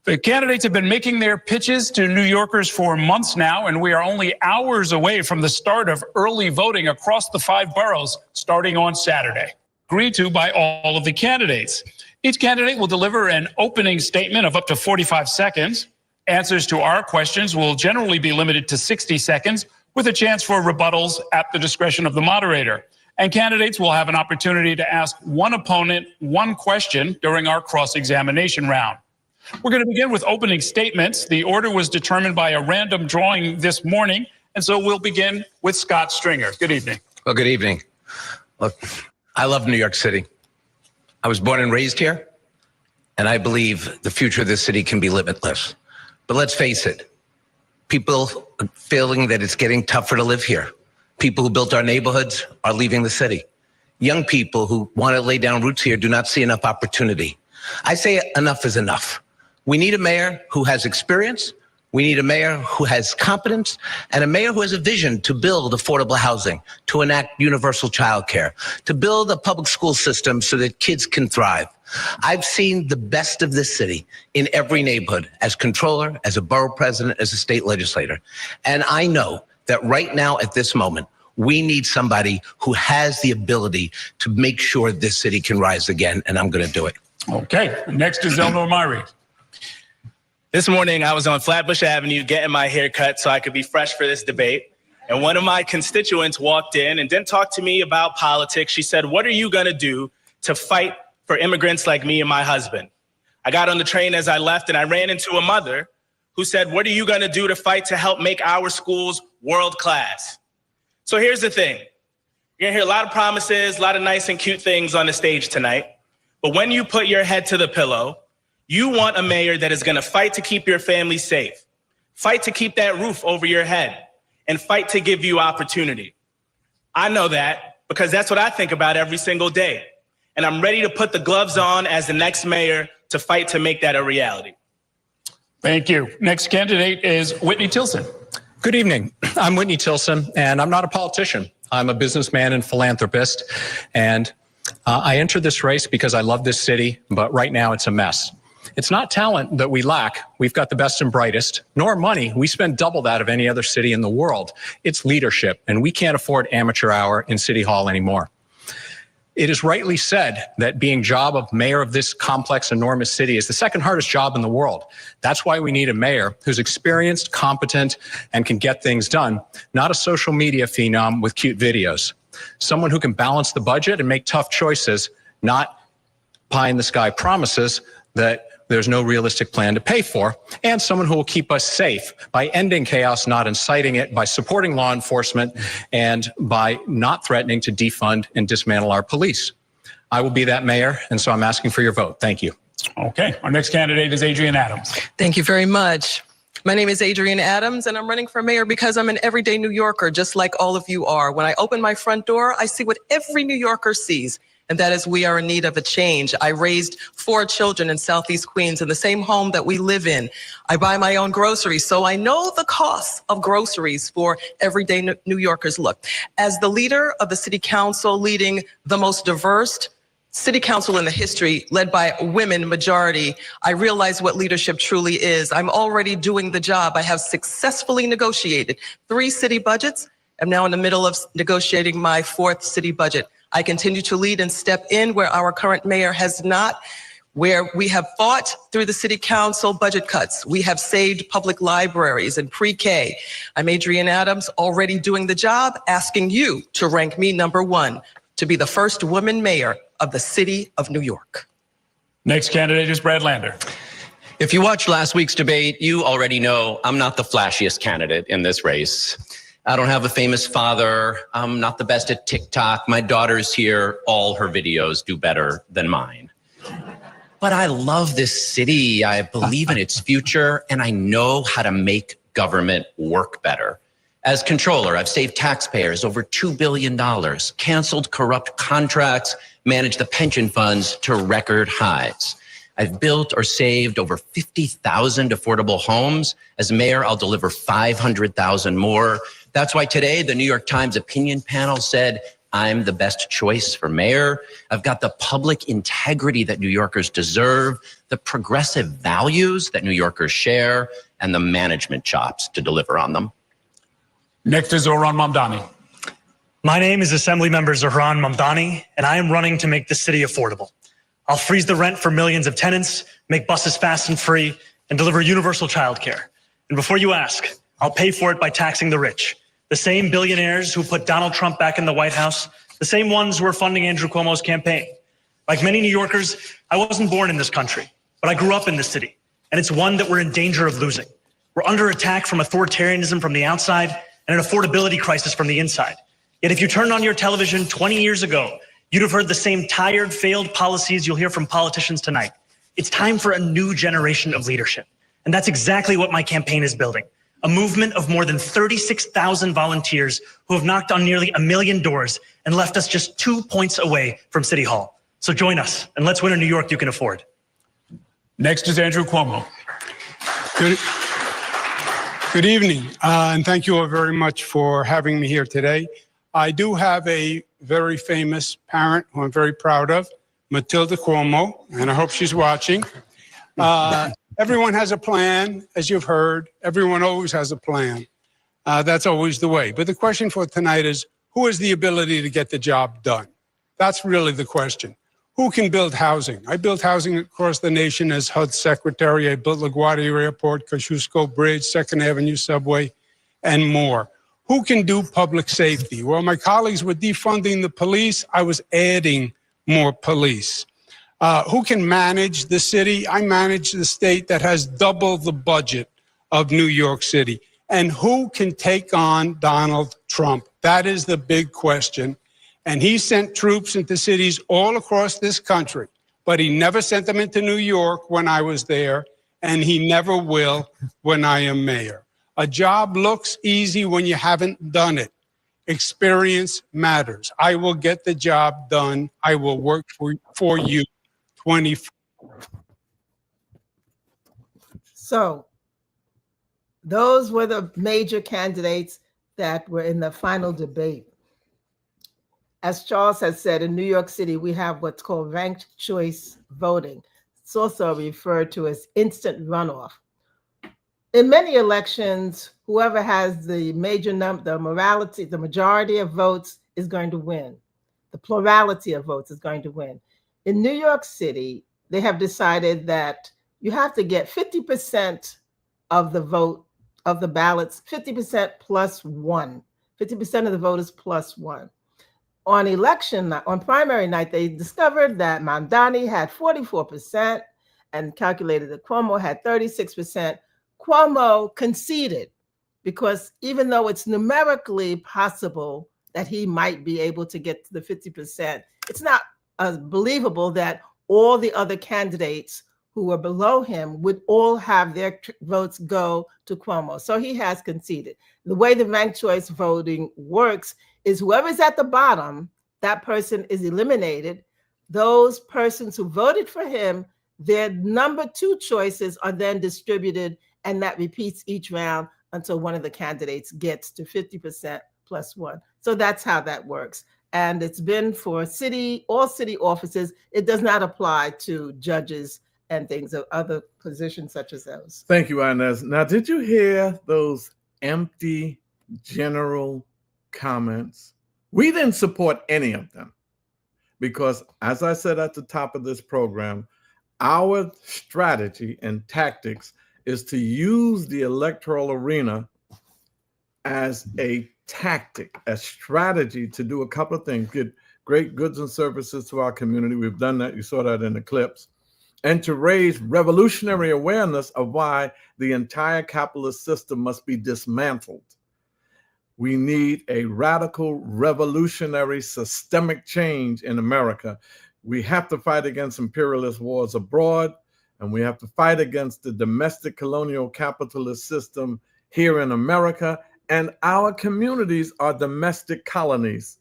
The candidates have been making their pitches to New Yorkers for months now, and we are only hours away from the start of early voting across the 5 boroughs starting on Saturday. Agreed to by all of the candidates. Each candidate will deliver an opening statement of up to 45 seconds. Answers to our questions will generally be limited to 60 seconds, with a chance for rebuttals at the discretion of the moderator. And candidates will have an opportunity to ask one opponent one question during our cross-examination round. We're going to begin with opening statements. The order was determined by a random drawing this morning, and so we'll begin with Scott Stringer. Good evening. Well, good evening. Look, I love New York City. I was born and raised here, and I believe the future of this city can be limitless. But let's face it, people are feeling that it's getting tougher to live here. People who built our neighborhoods are leaving the city. Young people who want to lay down roots here do not see enough opportunity. I say enough is enough. We need a mayor who has experience. We need a mayor who has competence, and a mayor who has a vision to build affordable housing, to enact universal childcare, to build a public school system so that kids can thrive. I've seen the best of this city in every neighborhood as controller, as a borough president, as a state legislator. And I know that right now at this moment, we need somebody who has the ability to make sure this city can rise again, and I'm going to do it. Okay, next is Elnor Myrie. This morning, I was on Flatbush Avenue getting my hair cut so I could be fresh for this debate. And one of my constituents walked in and didn't talk to me about politics. She said, "What are you going to do to fight for immigrants like me and my husband?" I got on the train as I left and I ran into a mother who said, "What are you going to do to fight to help make our schools world class?" So here's the thing. You're going to hear a lot of promises, a lot of nice and cute things on the stage tonight. But when you put your head to the pillow, you want a mayor that is going to fight to keep your family safe, fight to keep that roof over your head, and fight to give you opportunity. I know that because that's what I think about every single day. And I'm ready to put the gloves on as the next mayor to fight to make that a reality. Thank you. Next candidate is Whitney Tilson. Good evening. I'm Whitney Tilson, and I'm not a politician. I'm a businessman and philanthropist, and I entered this race because I love this city, but right now it's a mess. It's not talent that we lack. We've got the best and brightest, nor money. We spend double that of any other city in the world. It's leadership, and we can't afford amateur hour in City Hall anymore. It is rightly said that being job of mayor of this complex, enormous city is the second hardest job in the world. That's why we need a mayor who's experienced, competent, and can get things done, not a social media phenom with cute videos. Someone who can balance the budget and make tough choices, not pie-in-the-sky promises that there's no realistic plan to pay for, and someone who will keep us safe by ending chaos, not inciting it, by supporting law enforcement, and by not threatening to defund and dismantle our police. I will be that mayor, and so I'm asking for your vote. Thank you. Okay, our next candidate is Adrienne Adams. Thank you very much. My name is Adrienne Adams, and I'm running for mayor because I'm an everyday New Yorker, just like all of you are. When I open my front door, I see what every New Yorker sees, and that is we are in need of a change. I raised 4 children in Southeast Queens in the same home that we live in. I buy my own groceries, so I know the costs of groceries for everyday New Yorkers. Look, as the leader of the city council, leading the most diverse city council in the history, led by a women majority, I realize what leadership truly is. I'm already doing the job. I have successfully negotiated 3 city budgets. I'm now in the middle of negotiating my 4th city budget. I continue to lead and step in where our current mayor has not. where we have fought through the city council budget cuts. We have saved public libraries and pre-K. I'm Adrienne Adams, already doing the job, asking you to rank me number 1 to be the first woman mayor of the city of New York. Next candidate is Brad Lander. If you watched last week's debate, you already know I'm not the flashiest candidate in this race. I don't have a famous father. I'm not the best at TikTok. My daughter's here. All her videos do better than mine. But I love this city. I believe in its future, and I know how to make government work better. As controller, I've saved taxpayers over $2 billion, canceled corrupt contracts, managed the pension funds to record highs. I've built or saved over 50,000 affordable homes. As mayor, I'll deliver 500,000 more. That's why today the New York Times opinion panel said I'm the best choice for mayor. I've got the public integrity that New Yorkers deserve, the progressive values that New Yorkers share, and the management chops to deliver on them. Next is Zohran Mamdani. My name is Assemblymember Zohran Mamdani, and I am running to make the city affordable. I'll freeze the rent for millions of tenants, make buses fast and free, and deliver universal childcare. And before you ask, I'll pay for it by taxing the rich. The same billionaires who put Donald Trump back in the White House, the same ones who are funding Andrew Cuomo's campaign. Like many New Yorkers, I wasn't born in this country, but I grew up in this city, and it's one that we're in danger of losing. We're under attack from authoritarianism from the outside and an affordability crisis from the inside. Yet if you turned on your television 20 years ago, you'd have heard the same tired, failed policies you'll hear from politicians tonight. It's time for a new generation of leadership. And that's exactly what my campaign is building. A movement of more than 36,000 volunteers who have knocked on nearly 1 million doors and left us just 2 points away from City Hall. So join us and let's win a New York you can afford. Next is Andrew Cuomo. Good evening, and thank you all very much for having me here today. I do have a very famous parent who I'm very proud of, Matilda Cuomo, and I hope she's watching. Everyone has a plan, as you've heard. Everyone always has a plan. That's always the way. But the question for tonight is, who has the ability to get the job done? That's really the question. Who can build housing? I built housing across the nation as HUD secretary. I built LaGuardia Airport, Kosciuszko Bridge, 2nd Avenue Subway, and more. Who can do public safety? While my colleagues were defunding the police, I was adding more police. Who can manage the city? I manage the state that has double the budget of New York City. And who can take on Donald Trump? That is the big question. And he sent troops into cities all across this country, but he never sent them into New York when I was there, and he never will when I am mayor. A job looks easy when you haven't done it. Experience matters. I will get the job done. I will work for you 24. So those were the major candidates that were in the final debate. As Charles has said, in New York City, we have what's called ranked choice voting. It's also referred to as instant runoff. In many elections, whoever has the the majority of votes is going to win. The plurality of votes is going to win. In New York City, they have decided that you have to get 50% of the vote, of the ballots, 50% plus one. 50% of the voters plus one. On primary night, they discovered that Mamdani had 44% and calculated that Cuomo had 36%. Cuomo conceded because even though it's numerically possible that he might be able to get to the 50%, it's not believable that all the other candidates who were below him would all have their votes go to Cuomo. So he has conceded. The way the ranked choice voting works is whoever's at the bottom, that person is eliminated. Those persons who voted for him, their number 2 choices are then distributed, and that repeats each round until one of the candidates gets to 50% plus 1. So that's how that works. And it's been for all city offices. It does not apply to judges and things of other positions such as those. Thank you, Inez. Now, did you hear those empty general comments? We didn't support any of them because, as I said at the top of this program, Our strategy and tactics is to use the electoral arena as a tactic, a strategy to do a couple of things, get great goods and services to our community. We've done that. You saw that in the clips. And to raise revolutionary awareness of why the entire capitalist system must be dismantled. We need a radical, revolutionary, systemic change in America. We have to fight against imperialist wars abroad, and we have to fight against the domestic colonial capitalist system here in America. And our communities are domestic colonies.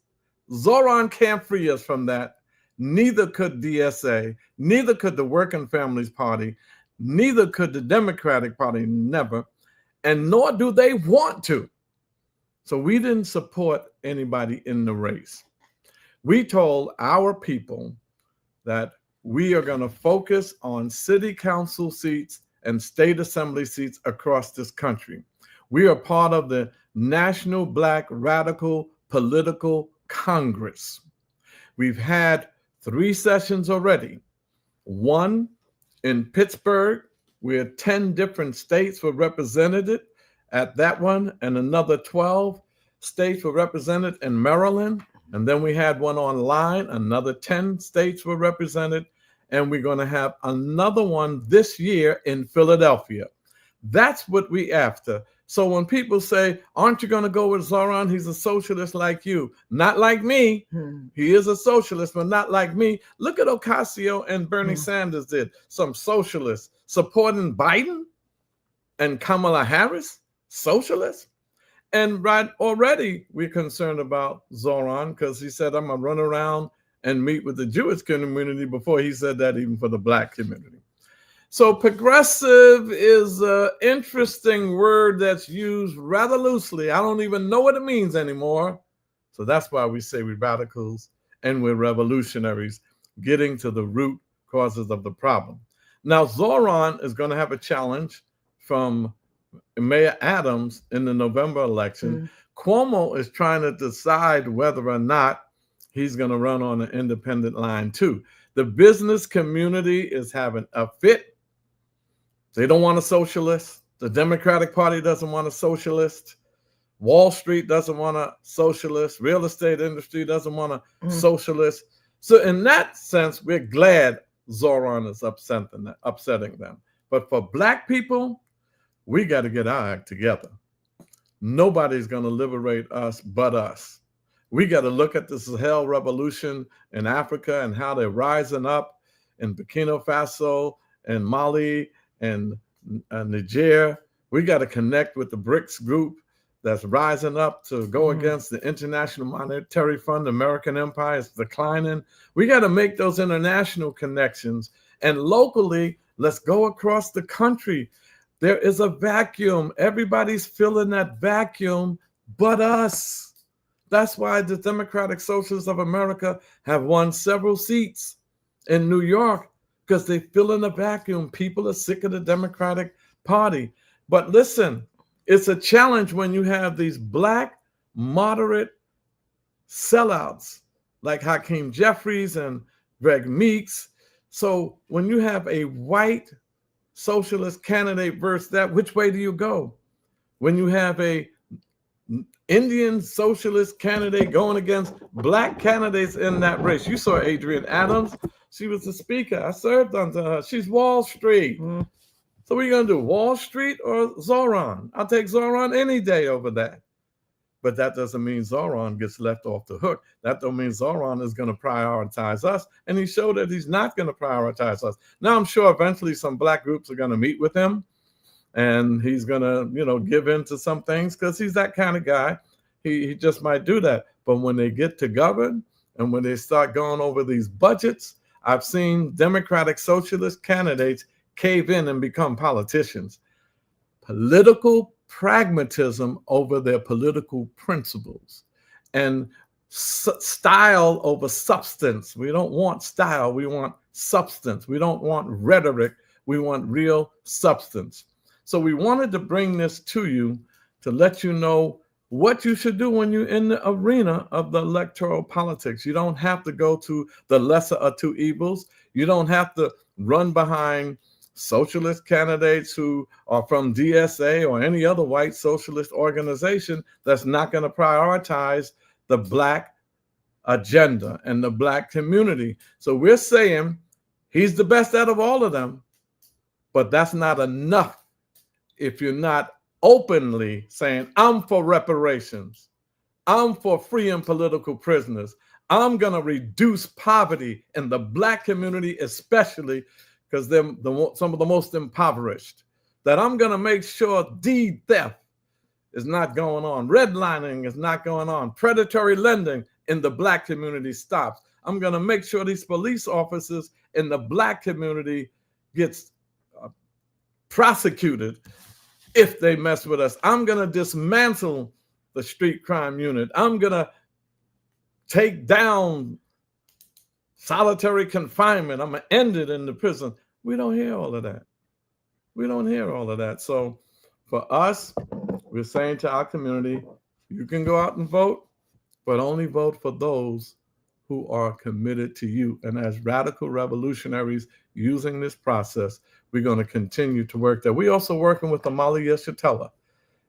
Zoran can't free us from that. Neither could DSA, neither could the Working Families Party, neither could the Democratic Party, never, and nor do they want to. So we didn't support anybody in the race. We told our people that we are going to focus on city council seats and state assembly seats across this country. We are part of the National Black Radical Political Congress. We've had 3 sessions already. One in Pittsburgh, where 10 different states were represented at that one, and another 12 states were represented in Maryland. And then we had one online, another 10 states were represented, and we're going to have another one this year in Philadelphia. That's what we after. So when people say, aren't you going to go with Zoran? He's a socialist like you. Not like me. He is a socialist, but not like me. Look at Ocasio and Bernie Sanders did. Some socialists supporting Biden and Kamala Harris, socialists. And right already we're concerned about Zoran because he said, I'm going to run around and meet with the Jewish community before he said that even for the Black community. So progressive is an interesting word that's used rather loosely. I don't even know what it means anymore. So that's why we say we're radicals and we're revolutionaries, getting to the root causes of the problem. Now, Zoran is going to have a challenge from Mayor Adams in the November election. Cuomo is trying to decide whether or not he's going to run on an independent line too. The business community is having a fit. They don't want a socialist. The Democratic Party doesn't want a socialist. Wall Street doesn't want a socialist. Real estate industry doesn't want a socialist. So in that sense, we're glad Zoran is upsetting them. But for Black people, we got to get our act together. Nobody's going to liberate us but us. We got to look at the Sahel revolution in Africa and how they're rising up in Burkina Faso and Mali and Niger. We got to connect with the BRICS group that's rising up to go against the International Monetary Fund. The American empire is declining. We got to make those international connections. And locally, let's go across the country. There is a vacuum. Everybody's filling that vacuum but us. That's why the Democratic Socialists of America have won several seats in New York, because they fill in a vacuum. People are sick of the Democratic Party. But listen, it's a challenge when you have these Black moderate sellouts like Hakeem Jeffries and Greg Meeks. So when you have a white socialist candidate versus that, which way do you go? When you have a Indian socialist candidate going against Black candidates in that race. You saw Adrienne Adams. She was the speaker. I served under her. She's Wall Street. So what are you going to do, Wall Street or Zoran? I'll take Zoran any day over that. But that doesn't mean Zoran gets left off the hook. That don't mean Zoran is going to prioritize us. And he showed that he's not going to prioritize us. Now, I'm sure eventually some Black groups are going to meet with him. And he's going to, give in to some things because he's that kind of guy. He just might do that. But when they get to govern and when they start going over these budgets, I've seen Democratic Socialist candidates cave in and become politicians. Political pragmatism over their political principles and style over substance. We don't want style. We want substance. We don't want rhetoric. We want real substance. So we wanted to bring this to you to let you know what you should do when you're in the arena of the electoral politics. You don't have to go to the lesser of two evils. You don't have to run behind socialist candidates who are from DSA or any other white socialist organization that's not going to prioritize the Black agenda and the Black community. So we're saying he's the best out of all of them, but that's not enough if you're not openly saying, I'm for reparations, I'm for freeing political prisoners, I'm going to reduce poverty in the Black community, especially because they're some of the most impoverished, that I'm going to make sure deed theft is not going on, redlining is not going on, predatory lending in the Black community stops. I'm going to make sure these police officers in the Black community gets prosecuted if they mess with us. I'm going to dismantle the street crime unit. I'm going to take down solitary confinement. I'm going to end it in the prison. We don't hear all of that. We don't hear all of that. So for us, we're saying to our community, you can go out and vote, but only vote for those who are committed to you. And as radical revolutionaries using this process, we're going to continue to work there. We're also working with Amalia Yeshitela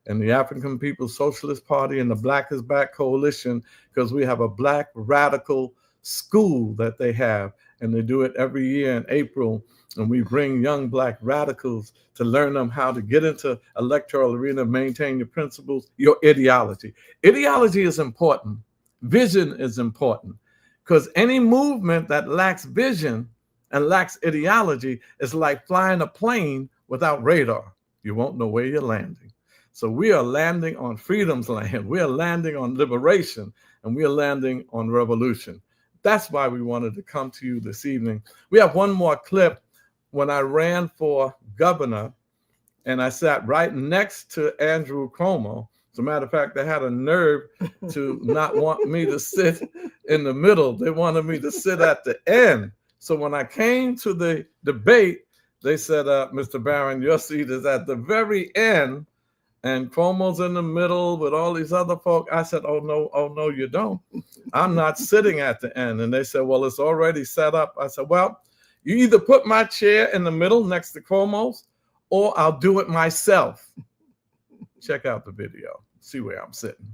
and the African People's Socialist Party and the Black is Back Coalition, because we have a Black radical school that they have, and they do it every year in April. And we bring young Black radicals to learn them how to get into electoral arena, maintain your principles, your ideology. Ideology is important. Vision is important, because any movement that lacks vision and lacks ideology is like flying a plane without radar. You won't know where you're landing. So we are landing on freedom's land. We are landing on liberation, and we are landing on revolution. That's why we wanted to come to you this evening. We have one more clip. When I ran for governor and I sat right next to Andrew Cuomo, as a matter of fact, they had a nerve to not want me to sit in the middle. They wanted me to sit at the end. So when I came to the debate, they said, Mr. Barron, your seat is at the very end, and Cuomo's in the middle with all these other folk. I said, oh, no, you don't. I'm not sitting at the end. And they said, well, it's already set up. I said, well, you either put my chair in the middle next to Cuomo's, or I'll do it myself. Check out the video. See where I'm sitting.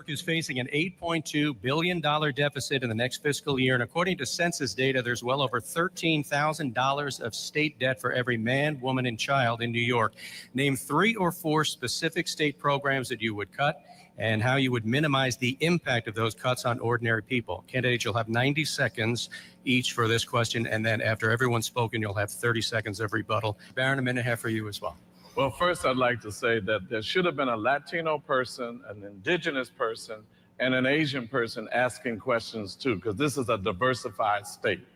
Is facing an $8.2 billion deficit in the next fiscal year. And according to census data, there's well over $13,000 of state debt for every man, woman, and child in New York. Name 3 or 4 specific state programs that you would cut and how you would minimize the impact of those cuts on ordinary people. Candidates, you'll have 90 seconds each for this question. And then after everyone's spoken, you'll have 30 seconds of rebuttal. Barron, a minute and a half for you as well. Well, first, I'd like to say that there should have been a Latino person, an indigenous person, and an Asian person asking questions too, because this is a diversified state.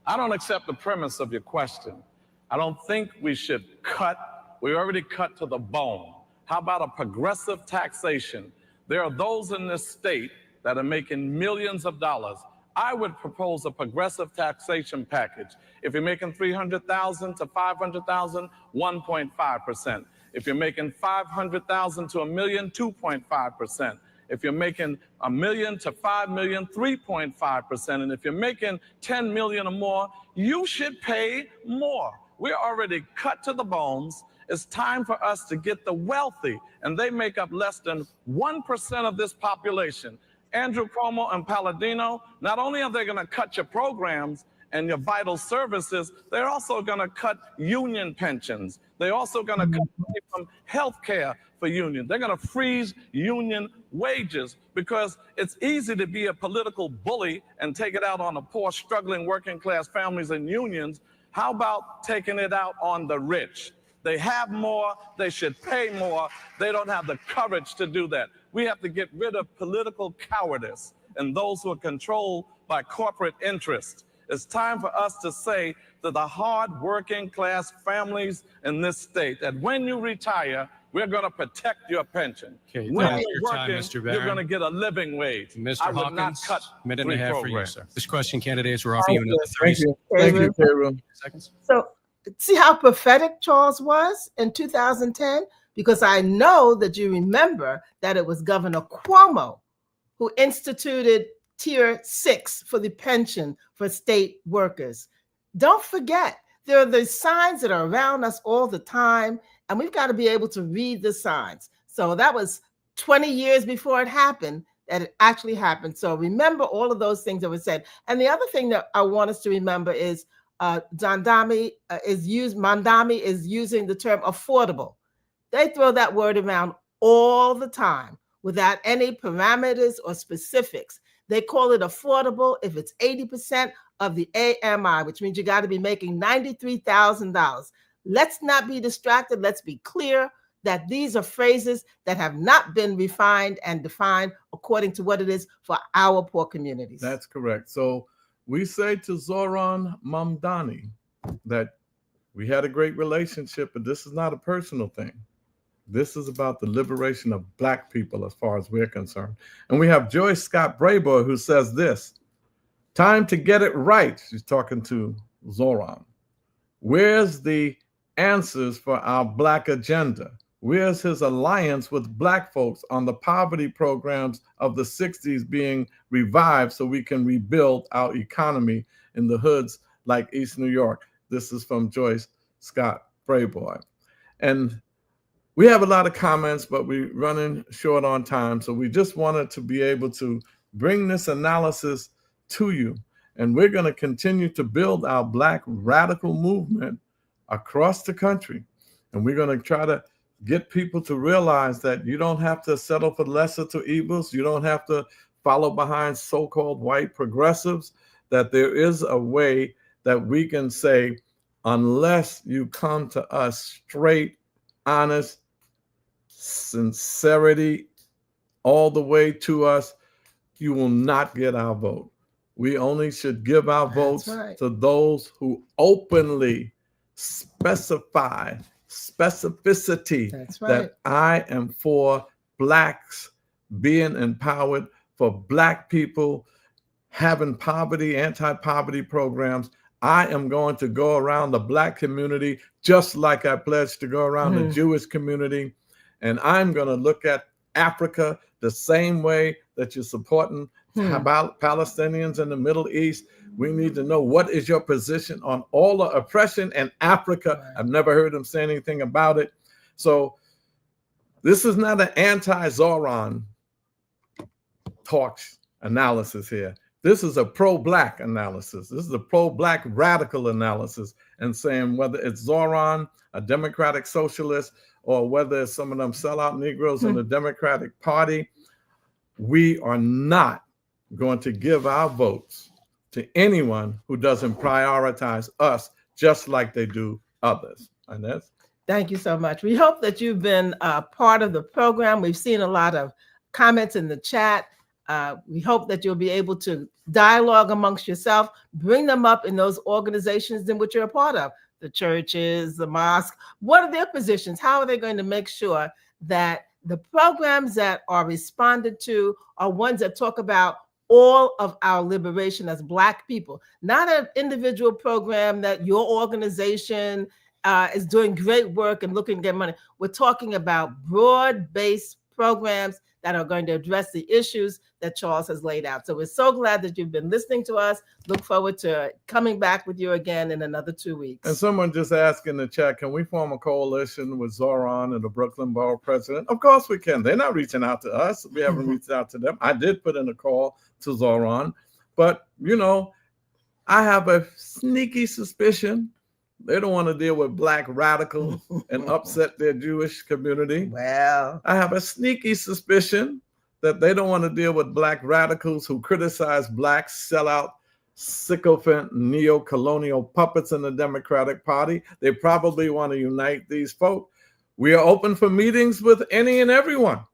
I don't accept the premise of your question. I don't think we should cut. We already cut to the bone. How about a progressive taxation? There are those in this state that are making millions of dollars. I would propose a progressive taxation package. If you're making $300,000 to $500,000, 1.5%. If you're making $500,000 to $1 million, 2.5%. If you're making $1 million to $5 million, 3.5%. And if you're making $10 million or more, you should pay more. We're already cut to the bones. It's time for us to get the wealthy, and they make up less than 1% of this population. Andrew Cuomo and Palladino, not only are they going to cut your programs and your vital services, they're also going to cut union pensions. They're also going to cut money from health care for unions. They're going to freeze union wages, because it's easy to be a political bully and take it out on the poor, struggling working class families and unions. How about taking it out on the rich? They have more, they should pay more. They don't have the courage to do that. We have to get rid of political cowardice and those who are controlled by corporate interests. It's time for us to say to the hard working class families in this state that when you retire, We're going to protect your pension. Okay, When thanks you're for your time, working, Mr. you're Barron. going to get a living wage. Mr. I would not Hawkins, cut minute and a free half for you, programs. sir. This question, candidates, we're offering you another 30 Thank you. Thank you, Kara. seconds. So see how prophetic Charles was in 2010? Because I know that you remember that it was Governor Cuomo who instituted Tier 6 for the pension for state workers. Don't forget, there are the signs that are around us all the time, and we've got to be able to read the signs. So that was 20 years before it happened that it actually happened. So remember all of those things that were said. And the other thing that I want us to remember is Mandami is using the term affordable. They throw that word around all the time without any parameters or specifics. They call it affordable if it's 80% of the AMI, which means you got to be making $93,000. Let's not be distracted. Let's be clear that these are phrases that have not been refined and defined according to what it is for our poor communities. That's correct. So we say to Zoran Mamdani that we had a great relationship, but this is not a personal thing. This is about the liberation of Black people as far as we're concerned. And we have Joyce Scott Brayboy who says this, time to get it right. She's talking to Zoran. Where's the answers for our Black agenda? Where's his alliance with Black folks on the poverty programs of the 60s being revived so we can rebuild our economy in the hoods like East New York? This is from Joyce Scott Brayboy. And we have a lot of comments, but we're running short on time. So we just wanted to be able to bring this analysis to you. And we're going to continue to build our Black radical movement across the country. And we're going to try to get people to realize that you don't have to settle for lesser to evils. You don't have to follow behind so-called white progressives, that there is a way that we can say, unless you come to us straight, honest, sincerity all the way to us, you will not get our vote. We only should give our votes to those who openly specify specificity that I am for Blacks being empowered, for Black people having poverty, anti-poverty programs. I am going to go around the Black community just like I pledged to go around the Jewish community. And I'm going to look at Africa the same way that you're supporting Palestinians in the Middle East. We need to know, what is your position on all the oppression in Africa? I've never heard him say anything about it. So this is not an anti-Zoran talk analysis here. This is a pro-Black analysis. This is a pro-Black radical analysis, and saying whether it's Zoran, a Democratic socialist, or whether it's some of them sellout Negroes in the Democratic Party, we are not going to give our votes to anyone who doesn't prioritize us just like they do others. Inez? Thank you so much. We hope that you've been part of the program. We've seen a lot of comments in the chat. We hope that you'll be able to dialogue amongst yourself, bring them up in those organizations in which you're a part of, the churches, the mosque. What are their positions? How are they going to make sure that the programs that are responded to are ones that talk about all of our liberation as Black people, not an individual program that your organization is doing great work and looking to get money. We're talking about broad-based programs that are going to address the issues that Charles has laid out. So we're so glad that you've been listening to us. Look forward to coming back with you again in another 2 weeks. And someone just asked in the chat, can we form a coalition with Zoran and the Brooklyn Borough president? Of course we can. They're not reaching out to us. We haven't reached out to them. I did put in a call to Zoran, but you know, I have a sneaky suspicion they don't want to deal with Black radicals and upset their Jewish community. Well, I have a sneaky suspicion that they don't want to deal with Black radicals who criticize Blacks, sellout, sycophant, neo-colonial puppets in the Democratic Party. They probably want to unite these folk. We are open for meetings with any and everyone.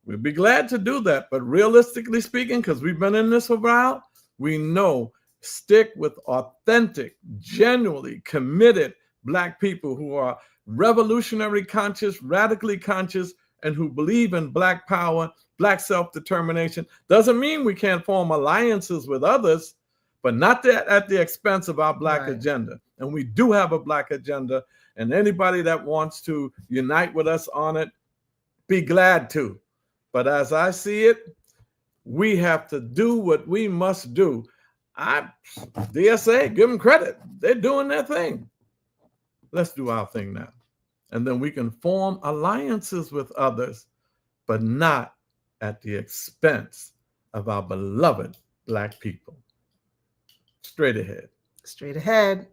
We'd be glad to do that. But realistically speaking, because we've been in this for a while, we know stick with authentic, genuinely committed Black people who are revolutionary conscious, radically conscious, and who believe in Black power, Black self-determination. Doesn't mean we can't form alliances with others, but not that at the expense of our Black agenda. And we do have a Black agenda, and anybody that wants to unite with us on it, be glad to. But as I see it, we have to do what we must do. DSA, give them credit. They're doing their thing. Let's do our thing now. And then we can form alliances with others, but not at the expense of our beloved Black people. Straight ahead. Straight ahead.